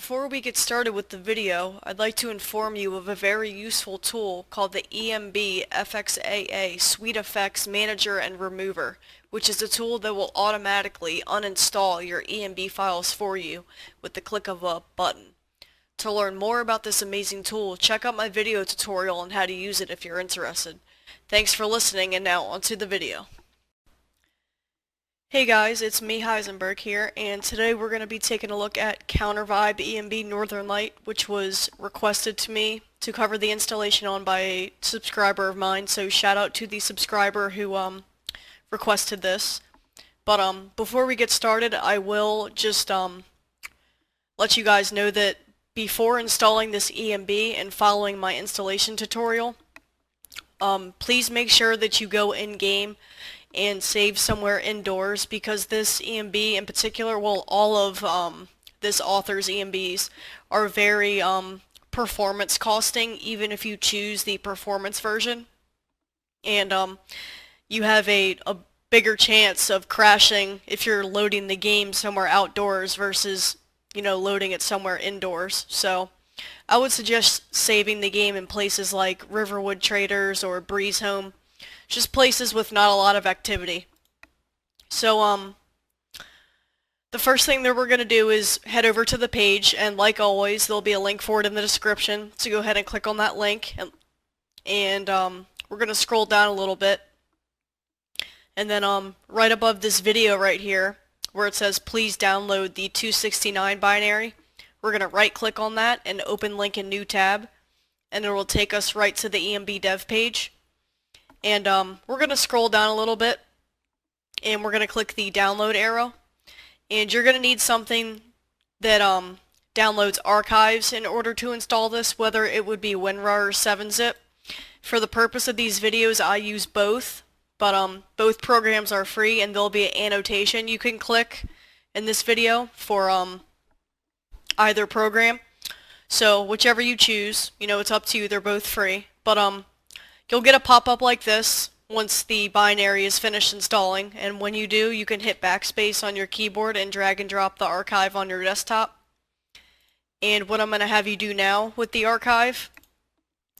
Before we get started with the video, I'd like to inform you of a very useful tool called the ENB FXAA SweetFX Manager and Remover, which is a tool that will automatically uninstall your ENB files for you with the click of a button. To learn more about this amazing tool, check out my video tutorial on how to use it if you're interested. Thanks for listening, and now onto the video. Hey guys, it's me, Heisennburgg here, and today we're going to be taking a look at Kountervibe ENB Northern Light, which was requested to me to cover the installation on by a subscriber of mine, so shout out to the subscriber who requested this. But before we get started, I will just let you guys know that before installing this ENB and following my installation tutorial, please make sure that you go in-game and save somewhere indoors, because this ENB in particular, well, all of this author's ENBs are very performance costing, even if you choose the performance version. And you have a bigger chance of crashing if you're loading the game somewhere outdoors versus, you know, loading it somewhere indoors. So I would suggest saving the game in places like Riverwood Traders or Breeze Home. Just places with not a lot of activity. So, the first thing that we're going to do is head over to the page, and like always, there'll be a link for it in the description, so go ahead and click on that link, and we're going to scroll down a little bit, and then right above this video right here, where it says please download the 269 binary, we're going to right click on that and open link in new tab, and it will take us right to the ENB dev page. And we're going to scroll down a little bit, and we're going to click the download arrow. And you're going to need something that downloads archives in order to install this, whether it would be WinRAR or 7-zip. For the purpose of these videos, I use both, but both programs are free, and there'll be an annotation you can click in this video for either program. So whichever you choose, you know, it's up to you. They're both free, but you'll get a pop-up like this once the binary is finished installing, and when you do, you can hit backspace on your keyboard and drag and drop the archive on your desktop. And what I'm going to have you do now with the archive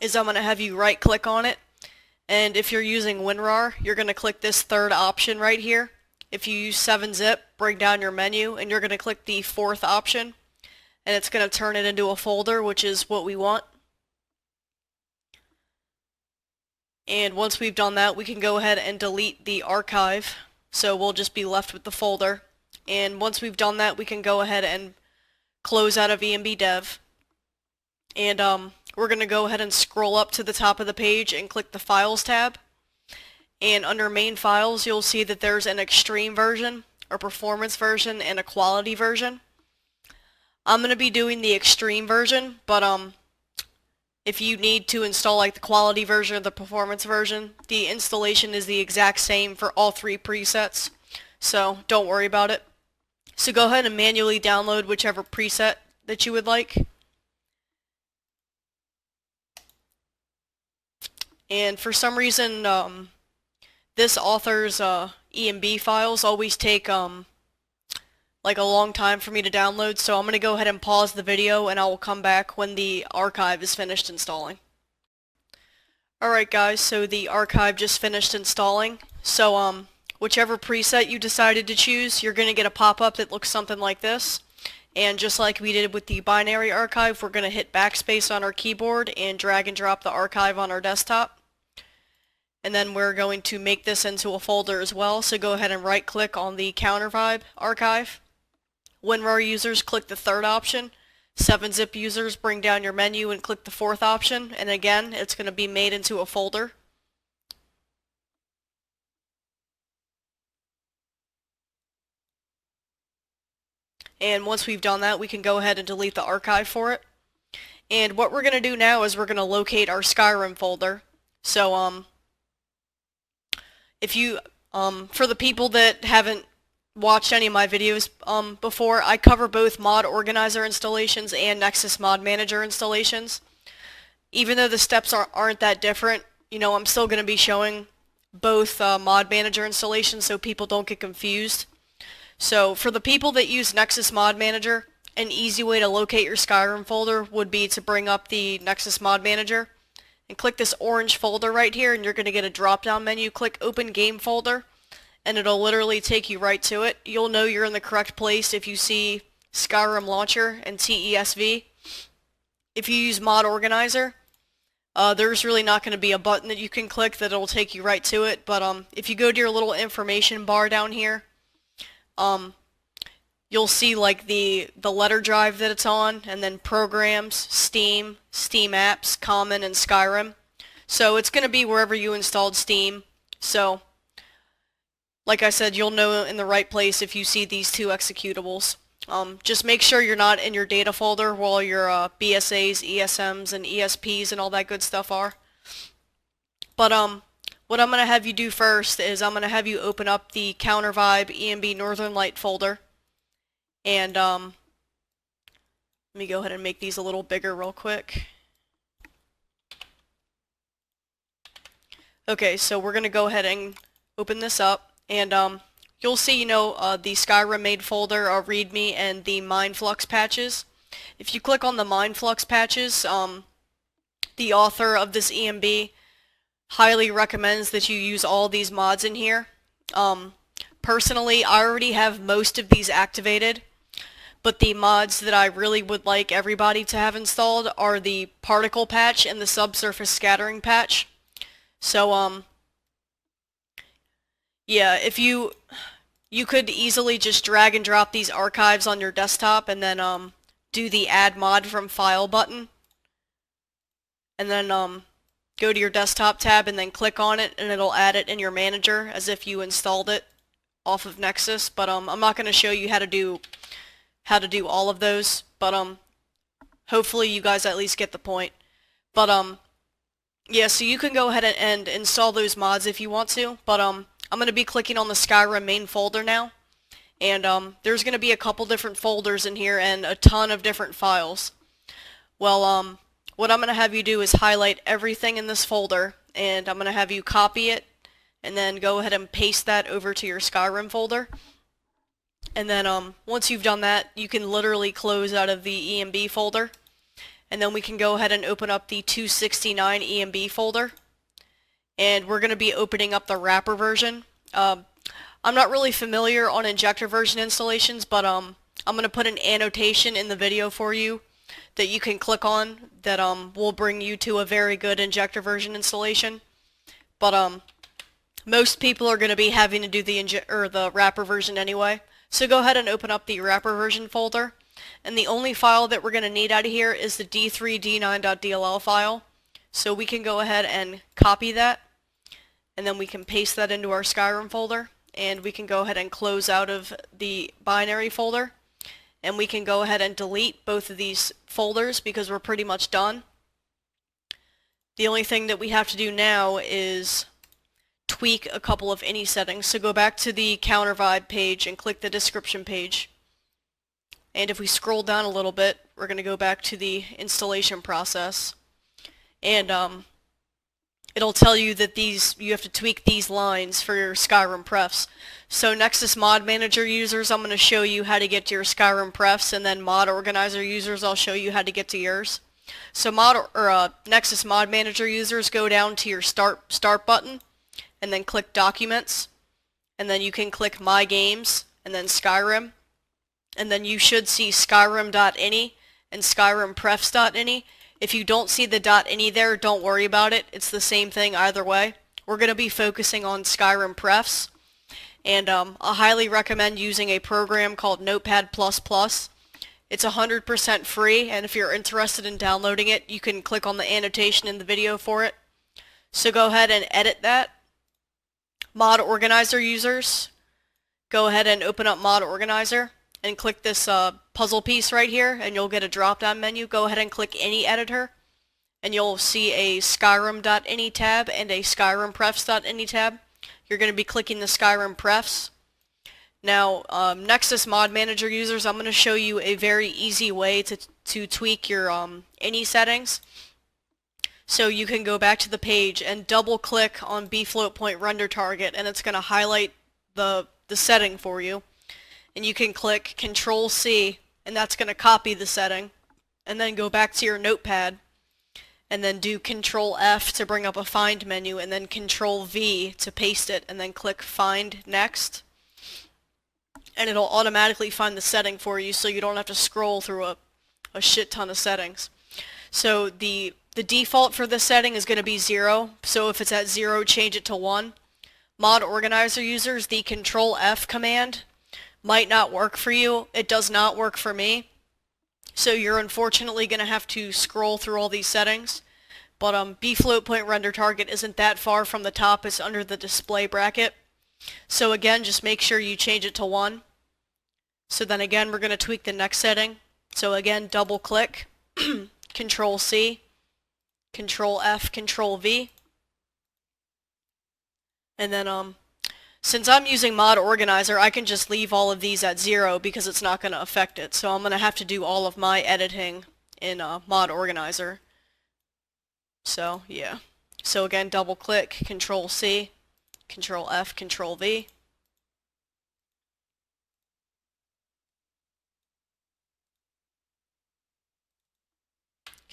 is I'm going to have you right-click on it, and if you're using WinRAR, you're going to click this third option right here. If you use 7-zip, bring down your menu, and you're going to click the fourth option, and it's going to turn it into a folder, which is what we want. And once we've done that, we can go ahead and delete the archive, so we'll just be left with the folder. And once we've done that, we can go ahead and close out of ENB Dev. And we're going to go ahead and scroll up to the top of the page and click the Files tab. And under Main Files, you'll see that there's an Extreme version, a Performance version, and a Quality version. I'm going to be doing the Extreme version, but if you need to install like the quality version or the performance version, the installation is the exact same for all three presets, so don't worry about it. So go ahead and manually download whichever preset that you would like. And for some reason, this author's ENB files always take like a long time for me to download, so I'm going to go ahead and pause the video, and I will come back when the archive is finished installing. Alright guys, so the archive just finished installing. So whichever preset you decided to choose, you're going to get a pop-up that looks something like this. And just like we did with the binary archive, we're going to hit backspace on our keyboard and drag and drop the archive on our desktop. And then we're going to make this into a folder as well, so go ahead and right click on the Kountervibe archive. WinRAR users click the third option. 7-zip users bring down your menu and click the fourth option, and again, it's going to be made into a folder. And once we've done that, we can go ahead and delete the archive for it. And what we're going to do now is we're going to locate our Skyrim folder. So if you for the people that haven't watched any of my videos before, I cover both Mod Organizer installations and Nexus Mod Manager installations. Even though the steps aren't that different, you know, I'm still going to be showing both Mod Manager installations so people don't get confused. So for the people that use Nexus Mod Manager an easy way to locate your Skyrim folder would be to bring up the Nexus Mod Manager and click this orange folder right here, and you're going to get a drop-down menu. Click Open Game Folder, and it'll literally take you right to it. You'll know you're in the correct place if you see Skyrim Launcher and TESV. If you use Mod Organizer, there's really not going to be a button that you can click that'll take you right to it, but if you go to your little information bar down here, you'll see like the letter drive that it's on, and then Programs, Steam, Steam Apps, Common, and Skyrim. So it's going to be wherever you installed Steam. So, like I said, you'll know in the right place if you see these two executables. Just make sure you're not in your data folder where all your BSAs, ESMs, and ESPs and all that good stuff are. But what I'm going to have you do first is I'm going to have you open up the Kountervibe ENB Northern Light folder. And let me go ahead and make these a little bigger real quick. Okay, so we're going to go ahead and open this up, and you'll see, the Skyrim made folder, README, and the Mindflux patches. If you click on the Mindflux patches, the author of this ENB highly recommends that you use all these mods in here. Personally, I already have most of these activated, but the mods that I really would like everybody to have installed are the Particle patch and the Subsurface Scattering patch. So, yeah, if you could easily just drag and drop these archives on your desktop and then do the Add Mod from File button, and then go to your desktop tab and then click on it, and it'll add it in your manager as if you installed it off of Nexus. But I'm not going to show you how to do all of those, but hopefully you guys at least get the point. But yeah, so you can go ahead and install those mods if you want to, but I'm going to be clicking on the Skyrim main folder now, and there's going to be a couple different folders in here and a ton of different files. Well, what I'm going to have you do is highlight everything in this folder, and I'm going to have you copy it and then go ahead and paste that over to your Skyrim folder. And then once you've done that, you can literally close out of the ENB folder, and then we can go ahead and open up the 269 ENB folder, and we're going to be opening up the wrapper version. I'm not really familiar on Injector version installations, but I'm going to put an annotation in the video for you that you can click on that will bring you to a very good Injector version installation. But most people are going to be having to do the wrapper version anyway. So go ahead and open up the wrapper version folder, and the only file that we're going to need out of here is the d3d9.dll file. So we can go ahead and copy that, and then we can paste that into our Skyrim folder, and we can go ahead and close out of the binary folder, and we can go ahead and delete both of these folders because we're pretty much done. The only thing that we have to do now is tweak a couple of INI settings. So go back to the Kountervibe page and click the description page. And if we scroll down a little bit, we're going to go back to the installation process. And it'll tell you that you have to tweak these lines for your Skyrim prefs. So Nexus Mod Manager users, I'm going to show you how to get to your Skyrim prefs, and then Mod Organizer users, I'll show you how to get to yours. So Nexus Mod Manager users, go down to your Start button, and then click Documents, and then you can click My Games, and then Skyrim, and then you should see Skyrim.ini and SkyrimPrefs.ini. If you don't see the .ini there, don't worry about it. It's the same thing either way. We're going to be focusing on Skyrim prefs, and I highly recommend using a program called Notepad++. It's 100% free, and if you're interested in downloading it, you can click on the annotation in the video for it. So go ahead and edit that. Mod Organizer users, go ahead and open up Mod Organizer and click this puzzle piece right here, and you'll get a drop-down menu. Go ahead and click any editor, and you'll see a Skyrim.ini tab and a SkyrimPrefs.ini tab. You're going to be clicking the Skyrim prefs. Now, Nexus Mod Manager users, I'm going to show you a very easy way to tweak your INI settings. So you can go back to the page and double-click on bFloat Point Render Target, and it's going to highlight the setting for you. And you can click Control-C and that's going to copy the setting, and then go back to your Notepad, and then do Control F to bring up a Find menu, and then Control V to paste it, and then click Find Next. And it'll automatically find the setting for you, so you don't have to scroll through a shit ton of settings. So the default for this setting is going to be 0, so if it's at 0, change it to 1. Mod Organizer users, the Control F command might not work for you. It does not work for me. So you're unfortunately going to have to scroll through all these settings. But B float point render target isn't that far from the top. It's under the display bracket. So again, just make sure you change it to 1. So then again, we're going to tweak the next setting. So again, double click, Control C, Control F, Control V. And then since I'm using Mod Organizer, I can just leave all of these at 0 because it's not going to affect it. So I'm going to have to do all of my editing in Mod Organizer. So yeah. So again, double click, Control C, Control F, Control V.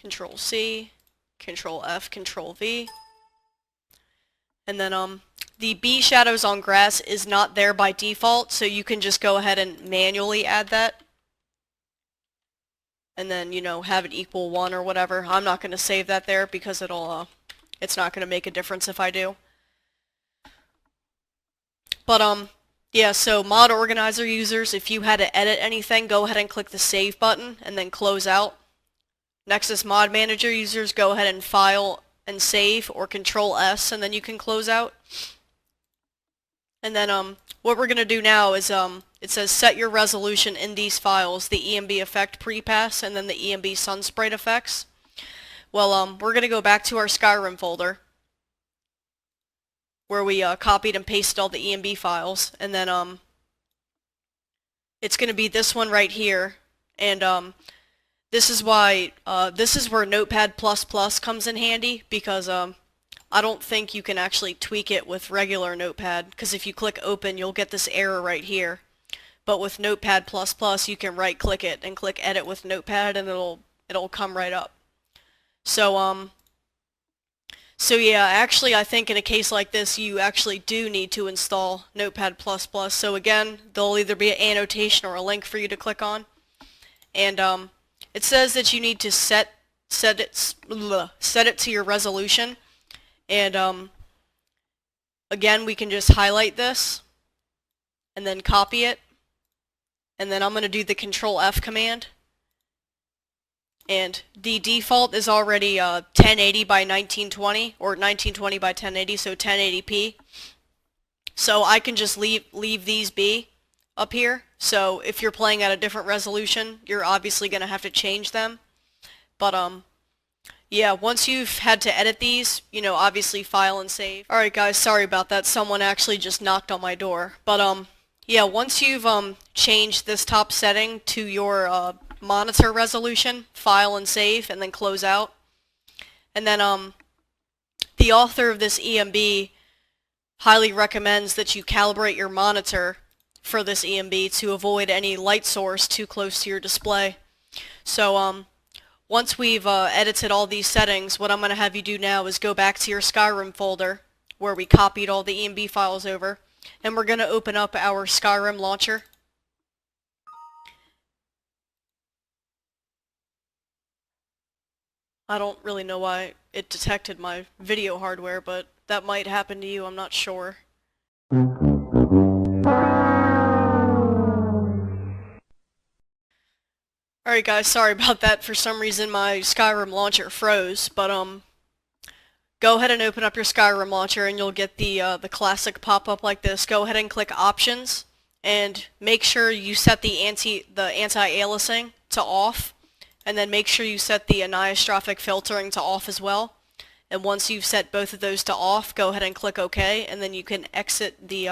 Control C, Control F, Control V. And then the B shadows on grass is not there by default, so you can just go ahead and manually add that. And then, you know, have it equal 1 or whatever. I'm not going to save that there because it's not going to make a difference if I do. But yeah, so Mod Organizer users, if you had to edit anything, go ahead and click the Save button and then close out. Nexus Mod Manager users, go ahead and File and Save, or Control S, and then you can close out. And then what we're going to do now is it says set your resolution in these files, the ENB effect prepass and then the ENB sunsprite effects. Well, we're going to go back to our Skyrim folder where we copied and pasted all the ENB files, and then it's going to be this one right here, and this is why this is where Notepad++ comes in handy, because I don't think you can actually tweak it with regular Notepad, because if you click open you'll get this error right here. But with Notepad++ you can right click it and click edit with Notepad and it'll come right up. So yeah, actually I think in a case like this you actually do need to install Notepad++. So again, there'll either be an annotation or a link for you to click on. And it says that you need to set it to your resolution. And again, we can just highlight this and then copy it. And then I'm going to do the Control F command. And the default is already 1080 by 1920 or 1920 by 1080, so 1080p. So I can just leave these be up here. So if you're playing at a different resolution, you're obviously going to have to change them. But yeah, once you've had to edit these, you know, obviously file and save. Alright guys, sorry about that. Someone actually just knocked on my door. But yeah, once you've changed this top setting to your monitor resolution, file and save, and then close out. And then the author of this ENB highly recommends that you calibrate your monitor for this ENB to avoid any light source too close to your display. So once we've edited all these settings, what I'm going to have you do now is go back to your Skyrim folder where we copied all the ENB files over, and we're going to open up our Skyrim launcher. I don't really know why it detected my video hardware, but that might happen to you, I'm not sure. Alright guys, sorry about that. For some reason my Skyrim launcher froze, but go ahead and open up your Skyrim launcher and you'll get the classic pop-up like this. Go ahead and click Options and make sure you set the anti-aliasing to off, and then make sure you set the anisotropic filtering to off as well. And once you've set both of those to off, go ahead and click OK, and then you can exit the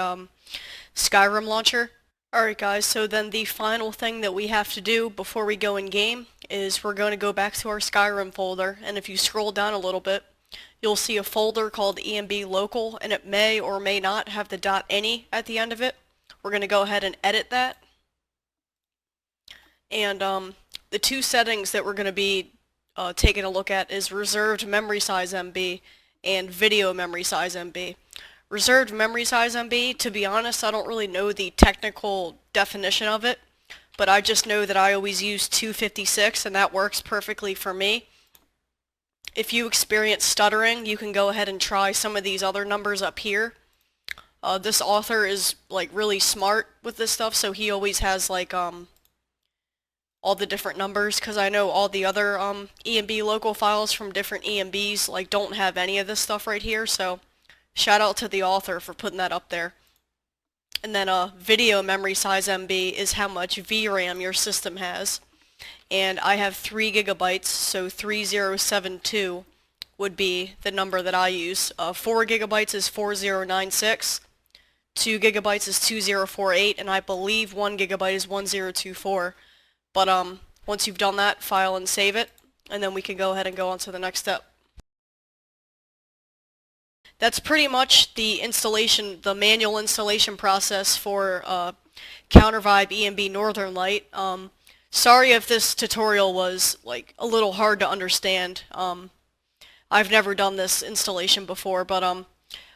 Skyrim launcher. Alright guys, so then the final thing that we have to do before we go in game is we're going to go back to our Skyrim folder, and if you scroll down a little bit, you'll see a folder called ENBLOCAL, and it may or may not have the .ini at the end of it. We're going to go ahead and edit that. And the two settings that we're going to be taking a look at is reserved memory size MB and video memory size MB. Reserved memory size MB, to be honest, I don't really know the technical definition of it, but I just know that I always use 256 and that works perfectly for me. If you experience stuttering, you can go ahead and try some of these other numbers up here. This author is like really smart with this stuff, so he always has like all the different numbers, because I know all the other ENB local files from different ENBs like don't have any of this stuff right here, so shout out to the author for putting that up there. And then video memory size MB is how much VRAM your system has. And I have 3 gigabytes, so 3072 would be the number that I use. 4 gigabytes is 4096, 2 gigabytes is 2048, and I believe 1 gigabyte is 1024. But once you've done that, file and save it, and then we can go ahead and go on to the next step. That's pretty much the installation, the manual installation process for Kountervibe ENB Northern Light. Sorry if this tutorial was like a little hard to understand. I've never done this installation before, but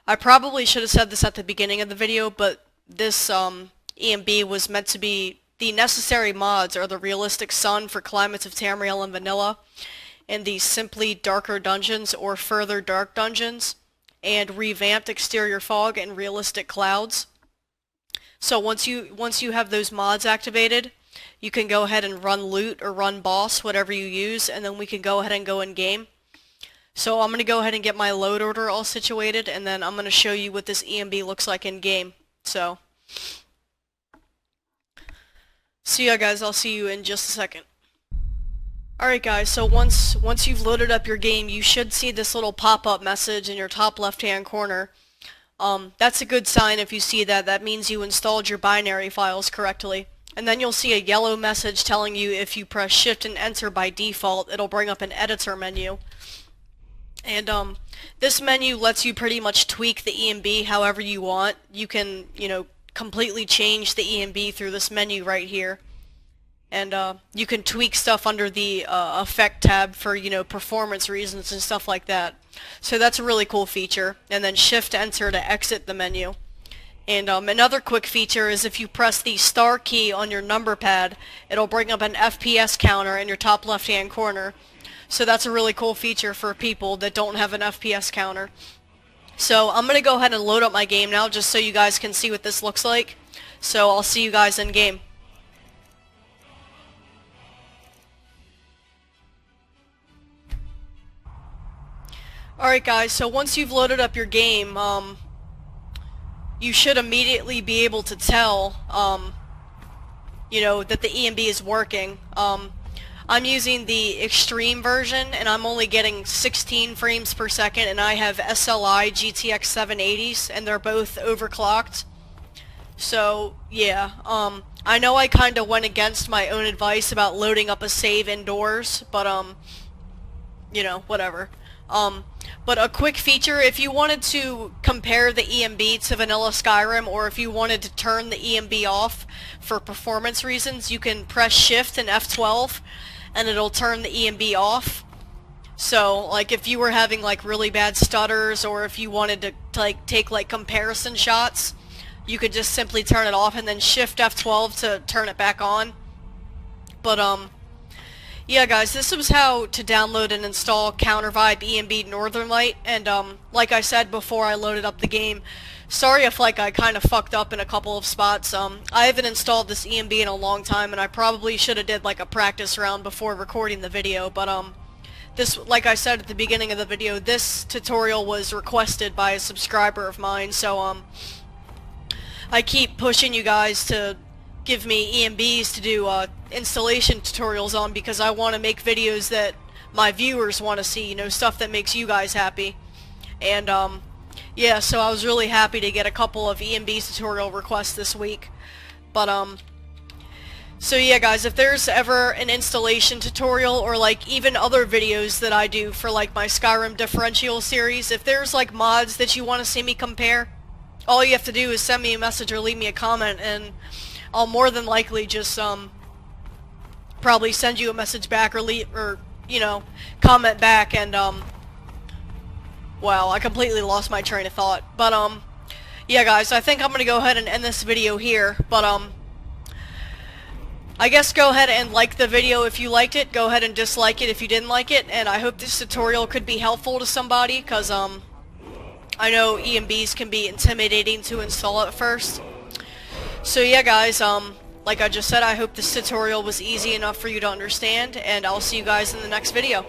I probably should have said this at the beginning of the video, but this ENB was meant to be the necessary mods are the realistic sun for climates of Tamriel and Vanilla, and the simply darker dungeons or further dark dungeons, and revamped exterior fog and realistic clouds. So once you have those mods activated, you can go ahead and run loot or run boss, whatever you use, and then we can go ahead and go in game. So I'm going to go ahead and get my load order all situated, and then I'm going to show you what this ENB looks like in game. So yeah guys, I'll see you in just a second. Alright guys, so once you've loaded up your game, you should see this little pop-up message in your top left-hand corner. That's a good sign if you see that. That means you installed your binary files correctly. And then you'll see a yellow message telling you if you press Shift and Enter by default, it'll bring up an editor menu. And this menu lets you pretty much tweak the ENB however you want. You can, completely change the ENB through this menu right here. And you can tweak stuff under the effect tab for, performance reasons and stuff like that. So that's a really cool feature. And then Shift Enter to exit the menu. And another quick feature is if you press the star key on your number pad, it'll bring up an FPS counter in your top left hand corner. So that's a really cool feature for people that don't have an FPS counter. So I'm going to go ahead and load up my game now just so you guys can see what this looks like. So I'll see you guys in game. Alright guys, so once you've loaded up your game, you should immediately be able to tell, that the ENB is working. I'm using the extreme version, and I'm only getting 16 frames per second, and I have SLI GTX 780s, and they're both overclocked. So, yeah, I know I kinda went against my own advice about loading up a save indoors, but, whatever. But a quick feature, if you wanted to compare the ENB to vanilla Skyrim, or if you wanted to turn the ENB off for performance reasons, you can press Shift and F12 and it'll turn the ENB off. So, like, if you were having, like, really bad stutters, or if you wanted to, take, like, comparison shots, you could just simply turn it off and then Shift F12 to turn it back on. But, yeah guys, this was how to download and install Kountervibe ENB Northern Light, and like I said before I loaded up the game, sorry if I kind of fucked up in a couple of spots. I haven't installed this ENB in a long time, and I probably should have did like a practice round before recording the video, but this, like I said at the beginning of the video, this tutorial was requested by a subscriber of mine, so I keep pushing you guys to give me ENBs to do installation tutorials on, because I want to make videos that my viewers want to see, stuff that makes you guys happy. And yeah, so I was really happy to get a couple of ENB tutorial requests this week. But so yeah guys, if there's ever an installation tutorial, or like even other videos that I do for like my Skyrim differential series, if there's like mods that you want to see me compare, all you have to do is send me a message or leave me a comment, and I'll more than likely just probably send you a message back or you know, comment back, and wow, I completely lost my train of thought. But yeah guys, I think I'm gonna go ahead and end this video here, but I guess go ahead and like the video if you liked it, go ahead and dislike it if you didn't like it, and I hope this tutorial could be helpful to somebody, cause I know ENBs can be intimidating to install at first. So yeah guys, like I just said, I hope this tutorial was easy enough for you to understand, and I'll see you guys in the next video.